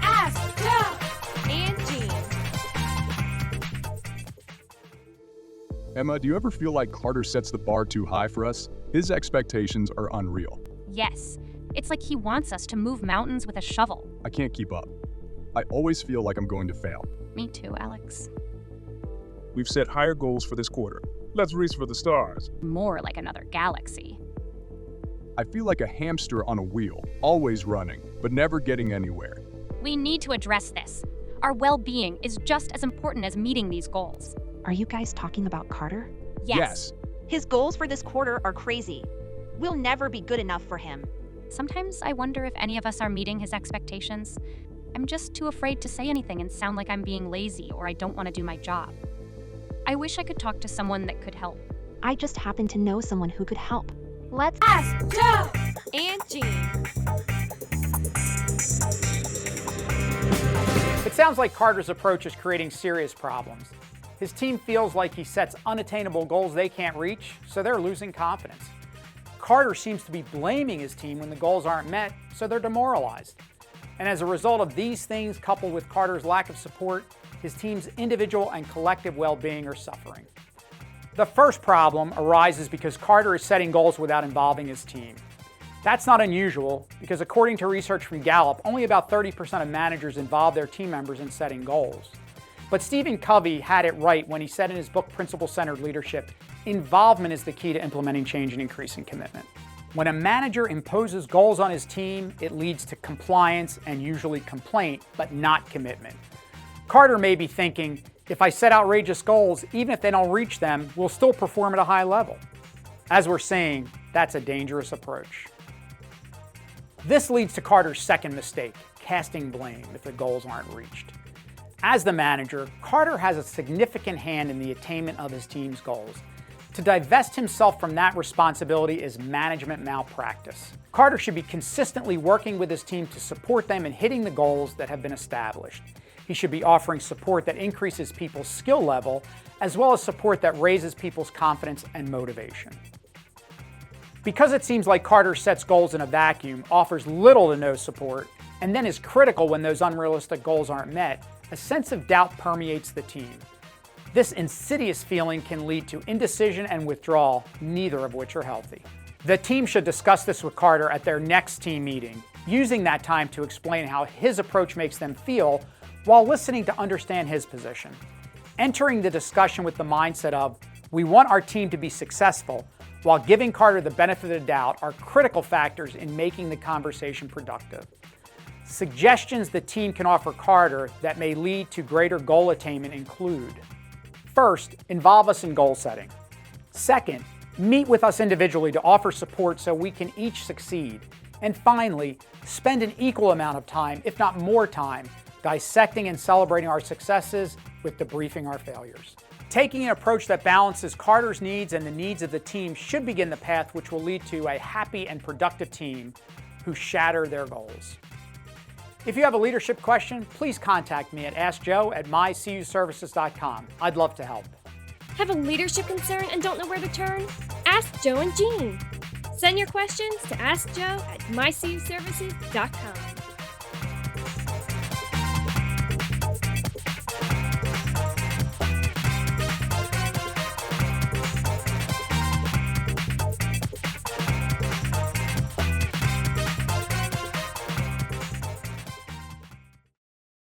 Ask Joe and Jeanne. Emma, do you ever feel like Carter sets the bar too high for us? His expectations are unreal. Yes. It's like he wants us to move mountains with a shovel. I can't keep up. I always feel like I'm going to fail. Me too, Alex. We've set higher goals for this quarter. Let's reach for the stars. More like another galaxy. I feel like a hamster on a wheel, always running, but never getting anywhere. We need to address this. Our well-being is just as important as meeting these goals. Are you guys talking about Carter? Yes. His goals for this quarter are crazy. We'll never be good enough for him. Sometimes I wonder if any of us are meeting his expectations. I'm just too afraid to say anything and sound like I'm being lazy or I don't want to do my job. I wish I could talk to someone that could help. I just happen to know someone who could help. Let's Ask Joe and Jeanne. It sounds like Carter's approach is creating serious problems. His team feels like he sets unattainable goals they can't reach, so they're losing confidence. Carter seems to be blaming his team when the goals aren't met, so they're demoralized. And as a result of these things, coupled with Carter's lack of support, his team's individual and collective well-being are suffering. The first problem arises because Carter is setting goals without involving his team. That's not unusual because according to research from Gallup, only about 30% of managers involve their team members in setting goals. But Stephen Covey had it right when he said in his book, Principle-Centered Leadership, involvement is the key to implementing change and increasing commitment. When a manager imposes goals on his team, it leads to compliance and usually complaint, but not commitment. Carter may be thinking, if I set outrageous goals, even if they don't reach them, we'll still perform at a high level. As we're saying, that's a dangerous approach. This leads to Carter's second mistake, casting blame if the goals aren't reached. As the manager, Carter has a significant hand in the attainment of his team's goals. To divest himself from that responsibility is management malpractice. Carter should be consistently working with his team to support them in hitting the goals that have been established. He should be offering support that increases people's skill level, as well as support that raises people's confidence and motivation. Because it seems like Carter sets goals in a vacuum, offers little to no support, and then is critical when those unrealistic goals aren't met, a sense of doubt permeates the team. This insidious feeling can lead to indecision and withdrawal, neither of which are healthy. The team should discuss this with Carter at their next team meeting, using that time to explain how his approach makes them feel while listening to understand his position. Entering the discussion with the mindset of, we want our team to be successful, while giving Carter the benefit of the doubt are critical factors in making the conversation productive. Suggestions the team can offer Carter that may lead to greater goal attainment include: first, involve us in goal setting. Second, meet with us individually to offer support so we can each succeed. And finally, spend an equal amount of time, if not more time, dissecting and celebrating our successes with debriefing our failures. Taking an approach that balances Carter's needs and the needs of the team should begin the path which will lead to a happy and productive team who shatter their goals. If you have a leadership question, please contact me at askjoe@mycuservices.com. I'd love to help. Have a leadership concern and don't know where to turn? Ask Joe and Jeanne. Send your questions to askjoe@mycuservices.com.